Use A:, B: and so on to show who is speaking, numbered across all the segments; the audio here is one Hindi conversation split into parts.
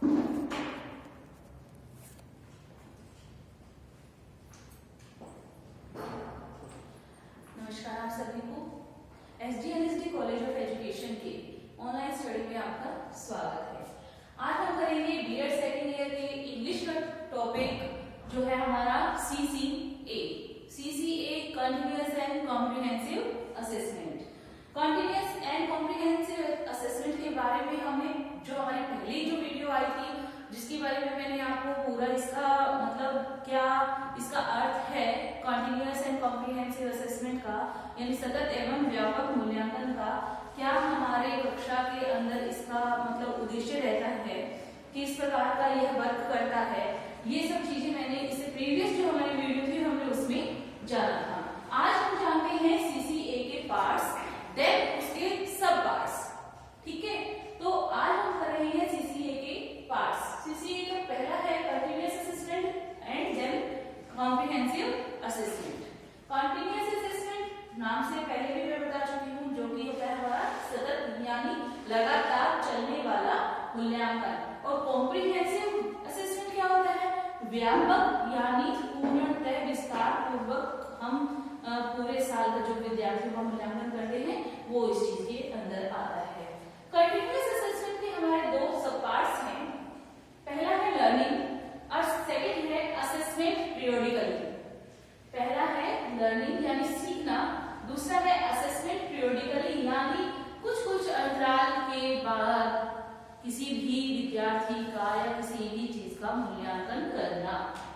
A: नमस्कार आप सभी को एसडीएनएसडी कॉलेज ऑफ एजुकेशन के ऑनलाइन स्टडी में आपका स्वागत है। आज हम करेंगे बीएड सेकेंड ईयर के इंग्लिश का टॉपिक जो है हमारा CCA continuous and comprehensive assessment. Continuous and comprehensive assessment के बारे में हमें जो हमारी पहली जो वीडियो आई थी जिसके बारे में मैंने आपको पूरा इसका मतलब क्या इसका अर्थ है कंटिन्यूअस एंड कॉम्प्रिहेंसिव असेसमेंट का यानी सतत एवं व्यापक मूल्यांकन का क्या हमारे कक्षा के अंदर इसका मतलब उद्देश्य रहता है, किस प्रकार का यह वर्क करता है, ये सब चीजें मैंने इससे प्रीवियस जो हमारी वीडियो थी हमने उसमें जाना था। आज हम जानते हैं सीसीए के पार्ट्स, देन उसके सब पार्ट्स। ठीक है, तो आज हम कर रहे हैं सीसीए के पार्ट्स। सीसीए का पहला है continuous assessment and then comprehensive assessment. Continuous assessment नाम से पहले भी मैं बता चुकी हूँ, जो कि होता है हमारा सतत यानी लगातार चलने वाला मूल्यांकन। और कॉम्प्रिहेंसिव असेसमेंट क्या होता है? व्यापक यानी पूर्णतः विस्तार पूर्वक हम पूरे साल का जो विद्यार्थियों का मूल्यांकन करते हैं वो इस चीज के अंदर आता है। कंटिन्यूअस असेसमेंट के हमारे दो सब पार्ट्स हैं। पहला है लर्निंग और सेकंड है असेसमेंट पीरियोडिकली। पहला है लर्निंग यानी सीखना, दूसरा है असेसमेंट पीरियोडिकली यानी कुछ कुछ अंतराल के बाद किसी भी विद्यार्थी का या किसी भी चीज का मूल्यांकन करना,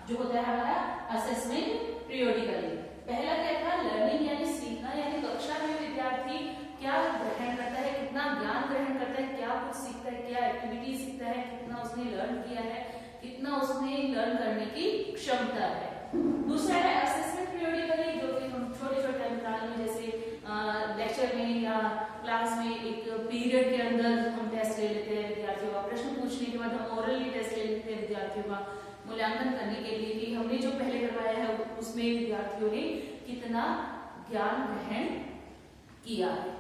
A: जो होता है हमारा असेसमेंट पीरियोडिकली। पहला क्या था? लर्निंग यानी सीखना, यानी कक्षा में विद्यार्थी क्या ग्रहण करता है, कितना ज्ञान ग्रहण करता है, क्या कुछ सीखता है, क्या एक्टिविटी सीखता है, कितना उसने लर्न किया है, कितना उसने लर्न करने की क्षमता है। दूसरा है असेसमेंट पीरियोडिकली, जो कि हम छोटे छोटे अंतराल में जैसे लेक्चर में या क्लास में एक पीरियड के अंदर हम टेस्ट ले लेते हैं विद्यार्थियों का, प्रश्न पूछने के बाद हम ओरली टेस्ट ले लेते हैं विद्यार्थियों का मूल्यांकन करने के लिए कि हमने जो पहले करवाया है उसमें विद्यार्थियों ने कितना ज्ञान ग्रहण किया है।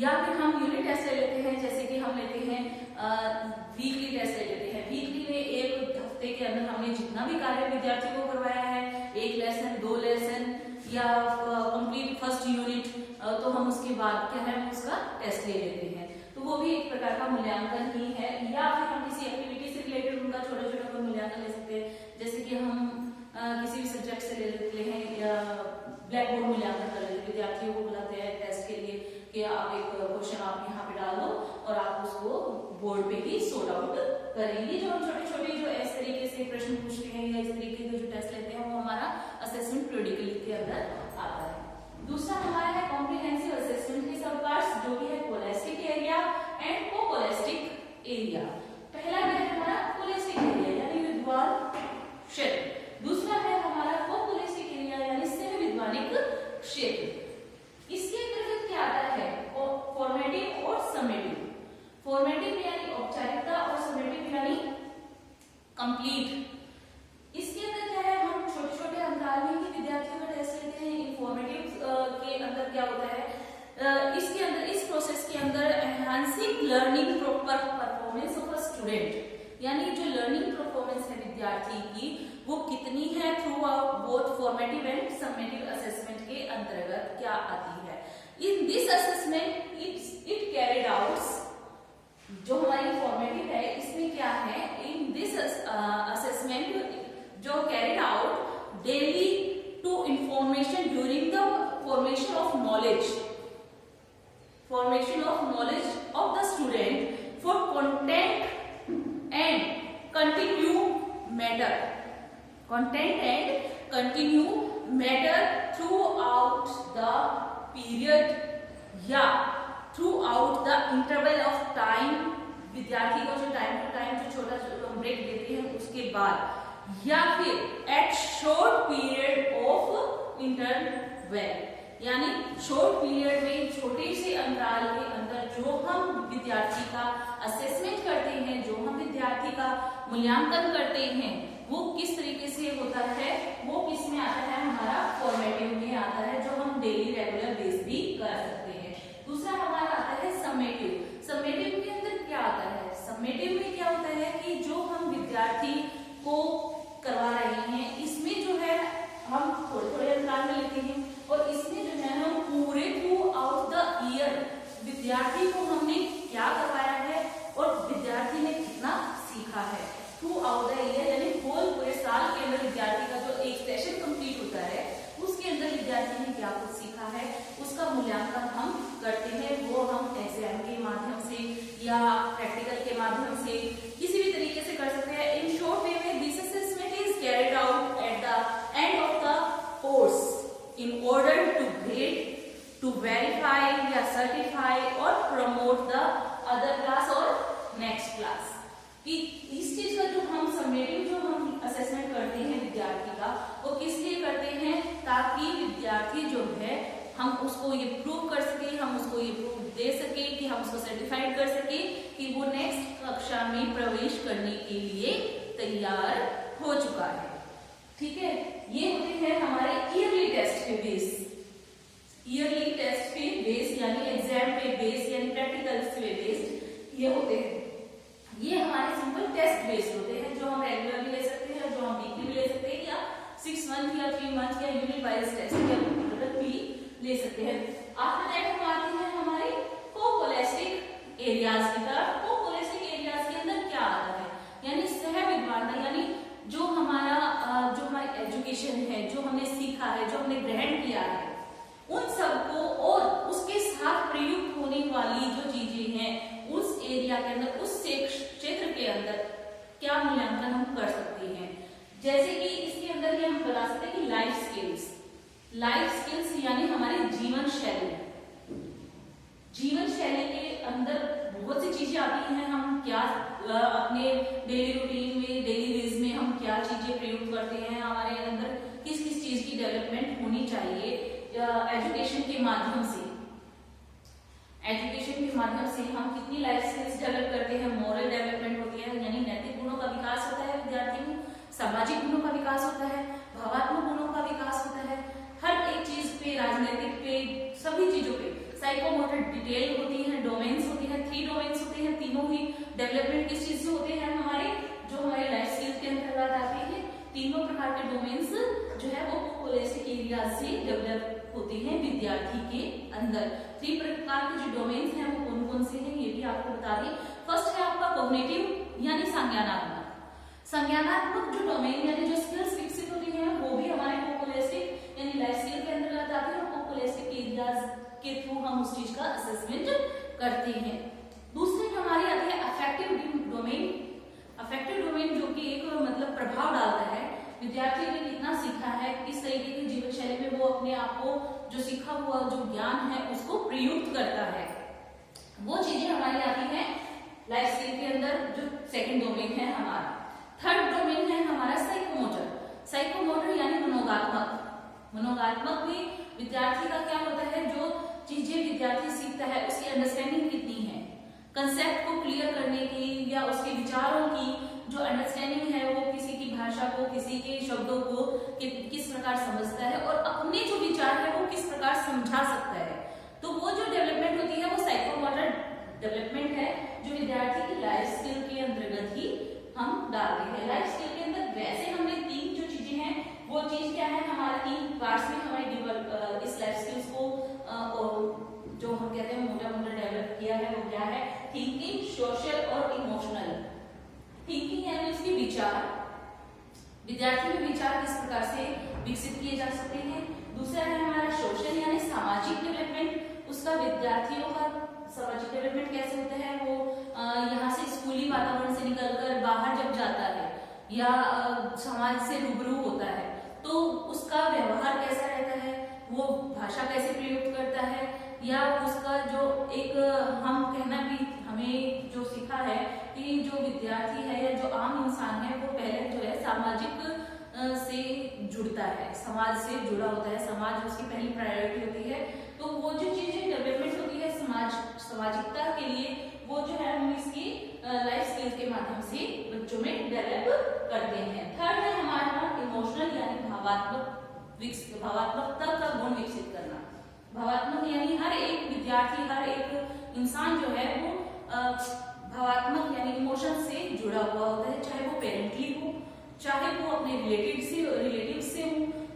A: या फिर हम यूनिट टेस्ट ले लेते हैं, जैसे कि हम लेते हैं वीकली टेस्ट ले लेते हैं। वीकली में एक हफ्ते के अंदर हमने जितना भी कार्य विद्यार्थियों को करवाया है, एक लेसन, दो लेसन या कंप्लीट फर्स्ट यूनिट, तो हम उसके बाद क्या है उसका टेस्ट ले लेते हैं। तो वो भी एक प्रकार का मूल्यांकन ही है। या फिर हम किसी एक्टिविटी से रिलेटेड उनका छोटा छोटा कोई मूल्यांकन ले सकते हैं, जैसे कि हम किसी भी सब्जेक्ट से ले लेते हैं या ब्लैक बोर्ड मूल्यांकन कर लेते हैं। विद्यार्थियों को बुलाते हैं टेस्ट के लिए कि आप एक क्वेश्चन आप यहाँ पे डाल दो और आप उसको बोर्ड पे ही सॉर्ट आउट करेंगे। जो हम छोटे छोटे जो इस तरीके से प्रश्न पूछते हैं या इस तरीके के जो टेस्ट लेते हैं वो हमारा असेसमेंट पीरियोडिकली के अंदर आता है। दूसरा हमारा है कॉम्प्रिहेंसिव असेसमेंट के सब पार्ट्स, जो कि है कोलेस्टिक एरिया एंड कोलेस्टिक एरिया। पहला है हमारा कोलेस्टिक एरिया यानी विद्वान क्षेत्र, दूसरा है हमारा कोलेस्टिक एरिया यानी सेमी विद्वानिक क्षेत्र। इसके अंतर्गत क्या आता है? फॉर्मेटिव और समेटिव। फॉर्मेटिव यानी औपचारिकता और समेटिव यानी कंप्लीट। इसके अंदर क्या है? हम छोटे छोटे अंतराल में ही विद्यार्थियों का टेस्ट लेते हैं। इंफॉर्मेटिव के अंदर क्या होता है? इसके अंदर इस प्रोसेस के अंदर enhancing learning performance of a student, यानी जो लर्निंग परफॉर्मेंस है विद्यार्थी की वो कितनी है throughout both formative and summative assessment के अंतर्गत क्या आती है। In this assessment it carried out, जो हमारी फॉर्मेटिव है इसमें क्या है? इन दिस असेसमेंट जो carried out daily to information during the formation of knowledge of the student for content and continue matter throughout the period या throughout the interval of time। विद्यार्थी को जो टाइम टू टाइम जो छोटा ब्रेक देते हैं उसके बाद, या फिर at short period of interval यानी शॉर्ट पीरियड में छोटे से अंतराल के अंदर जो हम विद्यार्थी का असेसमेंट करते हैं, जो हम विद्यार्थी का मूल्यांकन करते हैं, वो किस तरीके से होता है? वो किस में आता है? हमारा फॉर्मेटिव में आता है, जो हम डेली रेगुलर बेस भी कर सकते हैं। दूसरा हमारा आता है समेटिव। समेटिव के अंदर क्या आता है? समेटिव में क्या होता है कि जो विद्यार्थी को करवा रहे हैं, इसमें जो है हम थोड़े थोड़े अंतराल में लेते हैं और इसमें जो है हम पूरे थ्रू आउट द ईयर विद्यार्थी को हमने क्या करवाया है और विद्यार्थी ने कितना सीखा है। थ्रू आउट द ईयर यानी होल पूरे साल के अंदर विद्यार्थी का जो एक सेशन कंप्लीट होता है उसके अंदर विद्यार्थी ने क्या कुछ सीखा है उसका मूल्यांकन हम करते हैं। वो हम एग्जाम के माध्यम से या प्रैक्टिकल के माध्यम से किसी भी तरीके से कर सकते हैं। इन शॉर्ट वे में this assessment is carried out at the end of the course in order to grade, to verify या सर्टिफाई और प्रमोट द अदर क्लास और नेक्स्ट क्लास। कि इस चीज का जो हम समेटिव जो हम असेसमेंट करते हैं विद्यार्थी का वो किस लिए करते हैं, ताकि विद्यार्थी जो है हम उसको ये प्रूव कर सके, हम उसको ये प्रूव दे सके कि हम उसको सर्टिफाइड कर सके कि वो नेक्स्ट कक्षा में प्रवेश करने के लिए तैयार हो चुका है। ठीक है, ये होते हैं हमारे ईयरली टेस्ट पे बेस, ईयरली टेस्ट पे बेस यानी एग्जाम पे बेस यानी प्रैक्टिकल पे बेस्ड ये होते हैं। ये हमारे सिंपल टेस्ट बेस्ड होते हैं जो हम रेगुलर भी ले सकते हैं, जो हम वीकली भी ले सकते हैं या 6 मंथ या 3 मंथ या यूनिट वाइज टेस्ट भी ले सकते हैं। आफ्टर दैट हम आते हैं हमारे कोपोलेस्टिक एरियाज की तरफ। कोपोलेस्टिक एरियाज के अंदर क्या आता है, यानी सह विद्वानता यानी जो हमारी एजुकेशन है, जो हमने सीखा है, जो हमने ग्रहण किया है, उन सबको और उसके साथ प्रयुक्त होने वाली जो चीजें हैं उस एरिया के अंदर, उस क्षेत्र के अंदर क्या मूल्यांकन हम कर सकते हैं। जैसे कि इसके अंदर ये हम बता सकते हैं कि लाइफ स्किल्स यानी हमारी जीवन शैली, जीवन शैली के अंदर बहुत सी चीजें आती हैं। हम क्या अपने डेली रूटीन में, डेली बेस में हम क्या चीजें प्रयुक्त करते हैं, हमारे अंदर किस किस चीज की डेवलपमेंट होनी चाहिए एजुकेशन के माध्यम से। एजुकेशन के माध्यम से हम कितनी लाइफ स्किल्स डेवलप करते हैं, मॉरल डेवलपमेंट होती है यानी नैतिक गुणों का विकास होता है विद्यार्थी में, सामाजिक गुणों का विकास होता है, भावात्मक गुणों का विकास होता है, हर एक चीज पे, राजनीतिक पे, सभी चीजों पे। साइकोमोटर डिटेल होती है, डोमेन्स होती है, 3 डोमेन्स होते हैं, तीनों ही डेवलपमेंट किस चीज से होते हैं हमारे जो हमारे लाइफ स्किल्स के अंतर्गत आते हैं। तीनों प्रकार के डोमेन्स जो है वो होलिस्टिक एरिया से डेवलप होते हैं विद्यार्थी के अंदर। 3 प्रकार के जो डोमेन्स हैं वो कौन कौन से हैं ये भी आपको बता दें। फर्स्ट है आपका कॉग्निटिव यानी संज्ञानात्मक जो डोमेन यानी जो स्किल्स विकसित होती हैं वो भी हमारे कोपोलेस्टिक यानी लाइफ स्किल के अंतर्गत आते हैं। कोपोलेस्टिक एरियाज के थ्रू हम उस चीज का असेसमेंट करते हैं। दूसरी जो हमारी आती है अफेक्टिव डोमेन। अफेक्टिव डोमेन जो कि एक मतलब प्रभाव डालता है विद्यार्थी ने कितना सीखा है, किस तरीके की जीवन शैली में वो अपने आप को जो सीखा हुआ जो ज्ञान है उसको प्रयुक्त करता है, वो चीजें हमारी आती हैं लाइफ स्किल के अंदर जो सेकंड डोमेन है हमारा। थर्ड डोमेन है हमारा साइकोमोटर यानी मनोगात्मक भी विद्यार्थी का क्या होता है, जो चीजें विद्यार्थी सीखता है उसकी अंडरस्टैंडिंग कितनी है, कंसेप्ट को क्लियर करने की या उसके विचारों की जो अंडरस्टैंडिंग है वो किसी की भाषा को, किसी के शब्दों को किस प्रकार समझता है और अपने जो विचार है वो किस प्रकार समझा सकता है। तो वो जो डेवलपमेंट होती है वो साइकोमोटर डेवलपमेंट है जो विद्यार्थी की लाइफ स्किल के अंतर्गत ही हम डालते हैं। लाइफ स्किल के अंदर वैसे हमने 3 जो चीजें हैं वो चीज क्या है हमारे 3 पार्ट्स में हमें इस लाइफ स्किल्स को जो हम कहते हैं मोटा डेवलप किया है वो क्या है, थिंकिंग, सोशल और इमोशनल। थिंकिंग यानी उसके विचार, विद्यार्थी में विचार किस प्रकार से विकसित किए जा सकते हैं। दूसरा है हमारा सोशल यानी सामाजिक डेवलपमेंट, उसका विद्यार्थियों का सामाजिक डेवलपमेंट कैसे होता है, वो यहाँ से स्कूली वातावरण से निकलकर बाहर जब जाता है या समाज से रूबरू होता है तो उसका व्यवहार कैसा रहता है, वो भाषा कैसे प्रयुक्त करता है, या उसका जो एक हम कहना भी हमें जो सीखा है कि जो विद्यार्थी है या जो आम इंसान है वो पहले जो है सामाजिक से जुड़ता है, समाज से जुड़ा होता है, समाज उसकी पहली प्रायोरिटी होती है। तो वो जो चीजें डेवलपमेंट होती है सामाजिकता के लिए वो जो है हम इसकी लाइफ स्किल्स के माध्यम से बच्चों में डेवलप करते हैं। थर्ड है हमारा इमोशनल यानी भावात्मकता का गुण विकसित करना। भावात्मक यानी हर एक विद्यार्थी, हर एक इंसान जो है वो भावात्मक यानी इमोशन से जुड़ा हुआ होता है, चाहे वो पेरेंटली चाहे वो अपने रिलेटिव से हो,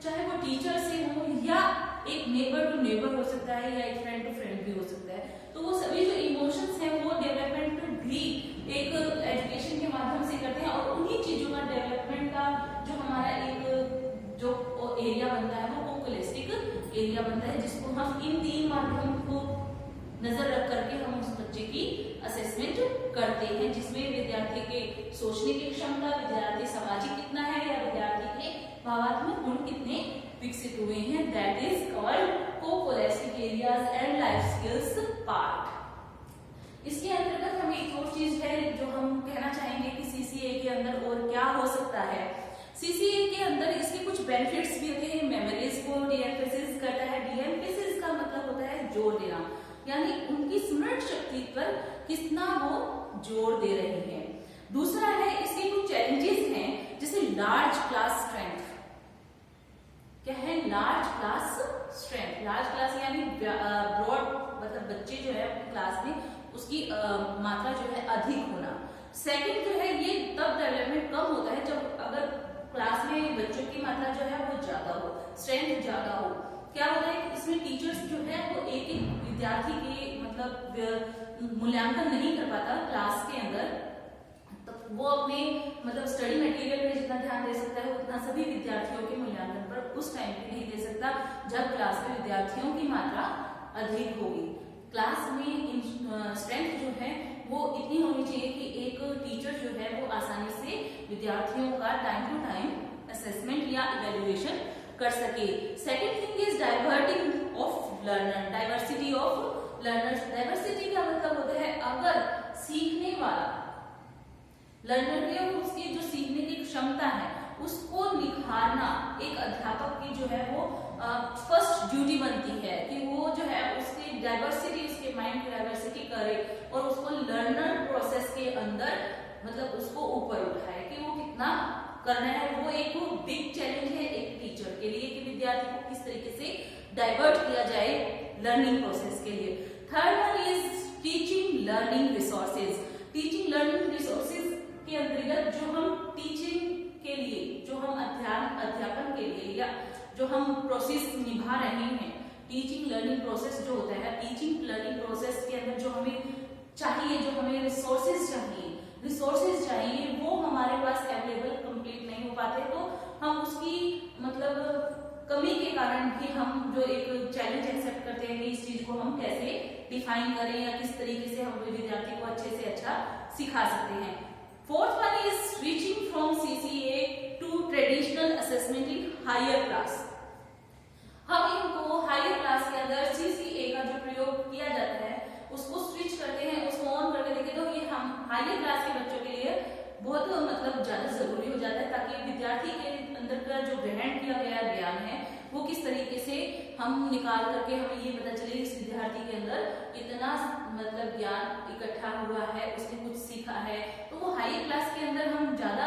A: चाहे वो टीचर से हो, या एक नेबर टू नेबर हो सकता है, या एक फ्रेंड टू फ्रेंड भी हो सकता है। तो वो सभी जो इमोशंस हैं वो डेवलपमेंट भी एक एजुकेशन के माध्यम से करते हैं, और उन्हीं चीजों का डेवलपमेंट का जो हमारा एक जो एरिया बनता है वो कोलेस्टिक एरिया बनता है, जिसको हम इन 3 माध्यम को नजर रख करके हम उस बच्चे की असेसमेंट करते हैं, जिसमें विद्यार्थी के सोचने की क्षमता, विद्यार्थी सामाजिक कितना है, या विद्यार्थी के भावात्मक गुण कितने विकसित हुए हैं। That is called coscholastic areas and life skills part. इसके अंतर्गत हम एक और चीज है जो हम कहना चाहेंगे कि सीसीए के अंदर और क्या हो सकता है। सीसीए के अंदर इसके कुछ बेनिफिट्स भी होते हैं। मेमोरीज को डीएम्फेसिस करता है। डीएम्फेसिस का मतलब होता है जोर देना, यानी उनकी स्मरण शक्ति पर कितना वो जोर दे रहे हैं। दूसरा है इसके कुछ चैलेंजेस हैं, जैसे लार्ज क्लास स्ट्रेंथ। क्या है large class strength? Large class यानी ब्रॉड, मतलब बच्चे जो है अपनी क्लास में उसकी मात्रा जो है अधिक होना। सेकंड जो है ये तब डेवलपमेंट कम होता है जब अगर क्लास में बच्चों की मात्रा जो है वो ज्यादा हो, स्ट्रेंथ ज्यादा हो। क्या होता है इसमें टीचर्स जो है वो एक एक विद्यार्थी के मतलब मूल्यांकन नहीं कर पाता क्लास के अंदर, तो वो अपने मतलब स्टडी मटेरियल में जितना ध्यान दे सकता है उतना सभी विद्यार्थियों के मूल्यांकन पर उस टाइम पे नहीं दे सकता जब क्लास में विद्यार्थियों की मात्रा अधिक होगी। क्लास में स्ट्रेंथ जो है वो इतनी होनी चाहिए कि एक टीचर जो है वो आसानी से विद्यार्थियों का टाइम टू टाइम असेसमेंट या इवेल्युएशन कर सके। Second thing is diverting of learner, diversity of learners. Diversity का मतलब होता है अगर सीखने वाला लर्नर है उसकी जो सीखने की क्षमता है उसको निखारना एक अध्यापक की जो है वो फर्स्ट ड्यूटी बनती है कि वो जो है उसकी डाइवर्सिटी, उसके माइंड की डाइवर्सिटी करे और उसको लर्नर प्रोसेस के अंदर मतलब उसको ऊपर उठाए कि वो कितना करना है। वो एक बिग चैलेंज है एक टीचर के लिए कि विद्यार्थी को किस तरीके से डाइवर्ट किया जाए लर्निंग प्रोसेस के लिए। Third one is teaching learning resources. Teaching learning resources के अंतर्गत जो हम टीचिंग के लिए, जो हम अध्यापन के लिए या जो हम प्रोसेस निभा रहे हैं, टीचिंग लर्निंग प्रोसेस जो होता है, टीचिंग लर्निंग प्रोसेस के अंदर जो हमें चाहिए, जो हमें रिसोर्सेज चाहिए वो हमारे पास अवेलेबल कंप्लीट नहीं हो पाते, तो हम उसकी मतलब कमी के कारण भी हम जो एक चैलेंज एक्सेप्ट करते हैं कि इस चीज को हम कैसे डिफाइन करें या किस तरीके से हम विद्यार्थी को अच्छे से अच्छा सिखा सकते हैं। Fourth one is switching from CCA to traditional assessment in higher class. हम इनको हायर क्लास के अंदर सीसीए का जो प्रयोग किया जाता है उसको स्विच करते हैं, उसको ऑन करके देखें तो ये हम हायर क्लास के बच्चों के लिए बहुत मतलब ज्यादा जरूरी हो जाता है ताकि विद्यार्थी के अंदर का जो ग्रहण किया गया ज्ञान है वो किस तरीके से हम निकाल करके हमें ये पता चले इस विद्यार्थी के अंदर इतना मतलब ज्ञान इकट्ठा हुआ है, उसने कुछ सीखा है, तो वो हाई क्लास के अंदर हम ज्यादा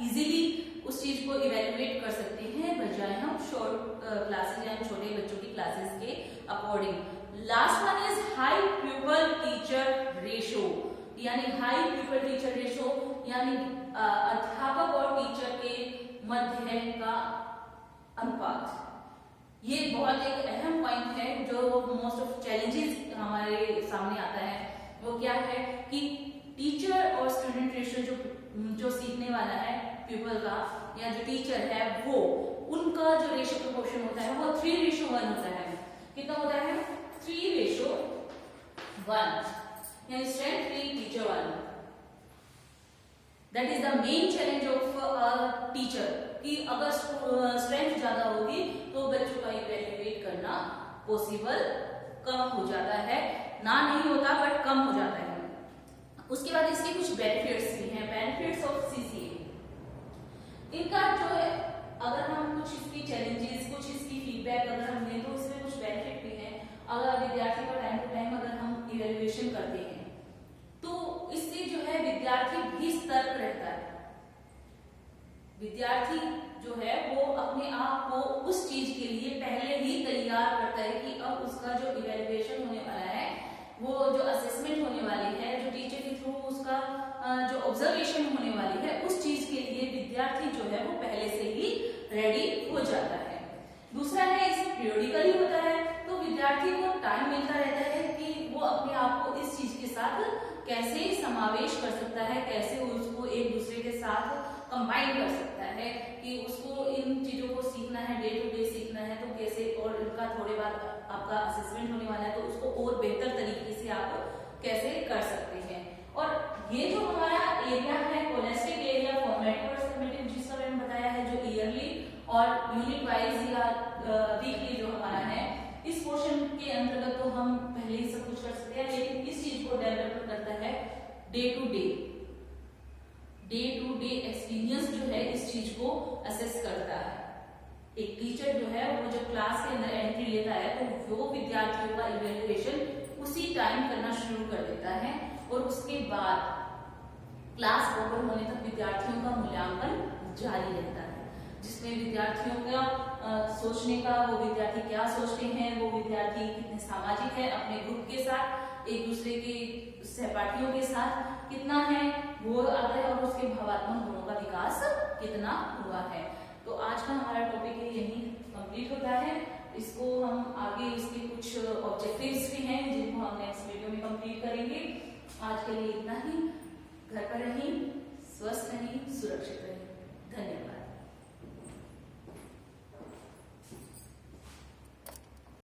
A: इजीली उस चीज को इवेल्युएट कर सकते हैं बजाय हम शॉर्ट क्लासेस या छोटे बच्चों की क्लासेस के according. Last one is high pupil teacher ratio, यानी हाई प्यूपल टीचर रेशो यानी अध्यापक और टीचर के मध्य का अनुपात। ये बहुत एक अहम पॉइंट है जो मोस्ट ऑफ चैलेंजेस हमारे सामने आता है। वो क्या है कि टीचर और स्टूडेंट रेशियो जो सीखने वाला है पीपल का या जो टीचर है वो उनका जो रेशियो प्रोपोर्शन होता है वो 3:1 होता है। कितना होता है? 3:1, यानी strength 3 teacher 1। That is the main challenge of a teacher कि अगर स्ट्रेंथ ज्यादा होगी तो बच्चों का इवैल्यूएट करना पॉसिबल कम हो जाता है, ना नहीं होता बट कम हो जाता है। उसके बाद इसके कुछ बेनिफिट्स भी हैं, बेनिफिट्स ऑफ सीसीए। इनका जो है अगर हम कुछ इसकी चैलेंजेस, कुछ इसकी फीडबैक अगर हम दें तो इसमें कुछ बेनिफिट भी है। अगर विद्यार्थी को टाइम टू टाइम अगर हम इवैल्यूएशन करते हैं तो इससे जो है विद्यार्थी भी सतर्क रहता है। विद्यार्थी जो है वो अपने आप को उस चीज के लिए पहले ही तैयार करता है कि अब उसका जो इवैल्यूएशन होने वाला है, वो जो असेसमेंट होने वाली है, जो टीचर के थ्रू उसका जो ऑब्जर्वेशन होने वाली है, उस चीज के लिए विद्यार्थी विद्यार्थी जो है वो पहले से ही रेडी हो जाता है। दूसरा है इसमें पीरियडिकली होता है, तो विद्यार्थी को टाइम मिलता रहता है कि वो अपने आप को इस चीज के साथ कैसे समावेश कर सकता है, कैसे उसको एक दूसरे के साथ कंबाइन कर सकता है, कि उसको इन चीजों को सीखना है, डे टू डे सीखना है, तो कैसे, और इनका थोड़े बाद आपका असेसमेंट होने वाला है, तो उसको और बेहतर तरीके से आप कैसे कर सकते हैं। और ये जो हमारा एरिया है कोलेस्टिक एरिया, फॉर्मेटिव और समेटिव, जिसका मैंने बताया है, जो ईयरली और यूनिट वाइज या वीकली जो हमारा है, इस पोर्शन के अंतर्गत तो हम पहले ही सब कुछ कर सकते हैं, लेकिन इस चीज को डेवलप करता है डे टू डे एक्सपीरियंस जो है इस चीज को असेस करता है। एक टीचर जो है वो जब क्लास के अंदर एंट्री लेता है तो वो विद्यार्थियों का इवैल्यूएशन उसी टाइम करना शुरू कर देता है, और उसके बाद क्लास ओवर होने तक विद्यार्थियों का मूल्यांकन जारी रहता है, जिसमें विद्यार्थियों का सोचने का, वो विद्यार्थी क्या सोचते हैं, वो विद्यार्थी कितने सामाजिक है, अपने ग्रुप के साथ, एक दूसरे के सहपाठियों के साथ कितना है वो आता है, और उसके भावात्मक गुणों का विकास कितना हुआ है। तो आज का हमारा टॉपिक यही कंप्लीट होता है। इसको हम आगे इसके कुछ ऑब्जेक्टिव्स भी हैं जिनको हम नेक्स्ट वीडियो में कंप्लीट करेंगे। आज के लिए इतना ही। घर पर रहें, स्वस्थ रहें, सुरक्षित रहें। धन्यवाद।